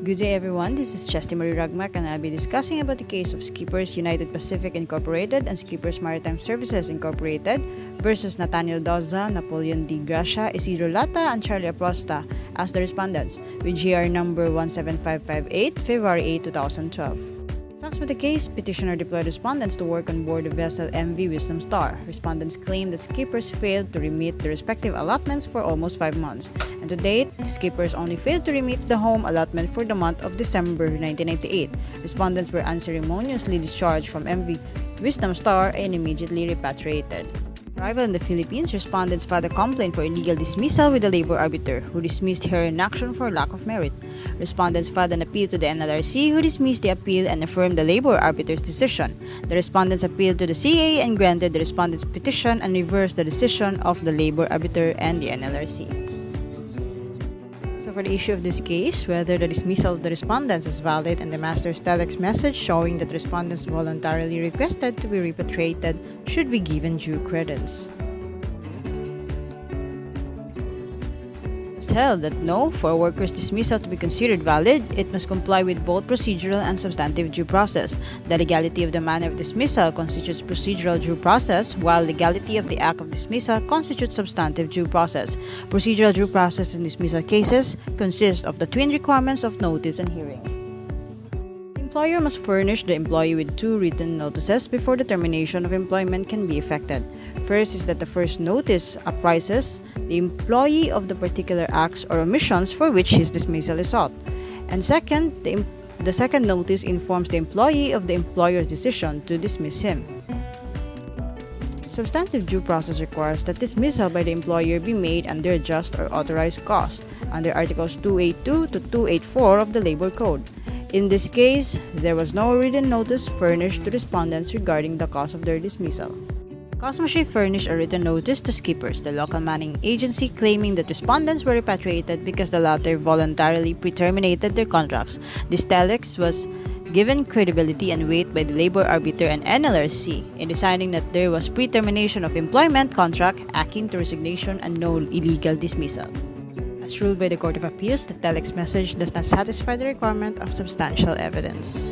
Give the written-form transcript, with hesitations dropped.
Good day everyone, this is Chesty Marie Ragmak and I'll be discussing about the case of Skippers United Pacific Incorporated and Skippers Maritime Services Incorporated versus Nathaniel Doza, Napoleon D. Gracia, Isidro Lata, and Charlie Aprosta as the respondents with GR number 17558, February 8, 2012. Facts for the case: petitioner deployed respondents to work on board the vessel MV Wisdom Star. Respondents claim that skippers failed to remit the respective allotments for almost 5 months, and to date, skippers only failed to remit the home allotment for the month of December 1998. Respondents were unceremoniously discharged from MV Wisdom Star and immediately repatriated. Arrival in the Philippines, respondents filed a complaint for illegal dismissal with the labor arbiter, who dismissed her inaction for lack of merit. Respondents filed an appeal to the NLRC, who dismissed the appeal and affirmed the labor arbiter's decision. The respondents appealed to the CA and granted the respondents' petition and reversed the decision of the labor arbiter and the NLRC. So for the issue of this case, whether the dismissal of the respondents is valid and the master's telex message showing that respondents voluntarily requested to be repatriated should be given due credence. It's held that no, for a worker's dismissal to be considered valid, it must comply with both procedural and substantive due process. The legality of the manner of dismissal constitutes procedural due process, while legality of the act of dismissal constitutes substantive due process. Procedural due process in dismissal cases consist of the twin requirements of notice and hearing. The employer must furnish the employee with 2 written notices before the termination of employment can be effected. First is that the first notice apprises the employee of the particular acts or omissions for which his dismissal is sought. And second, the second notice informs the employee of the employer's decision to dismiss him. Substantive due process requires that dismissal by the employer be made under a just or authorized cause, under Articles 282 to 284 of the Labor Code. In this case, there was no written notice furnished to respondents regarding the cause of their dismissal. Cosmoshe furnished a written notice to Skippers, the local manning agency, claiming that respondents were repatriated because the latter voluntarily pre-terminated their contracts. This telex was given credibility and weight by the labor arbiter and NLRC in deciding that there was pre-termination of employment contract akin to resignation and no illegal dismissal. As ruled by the Court of Appeals, the telex message does not satisfy the requirement of substantial evidence.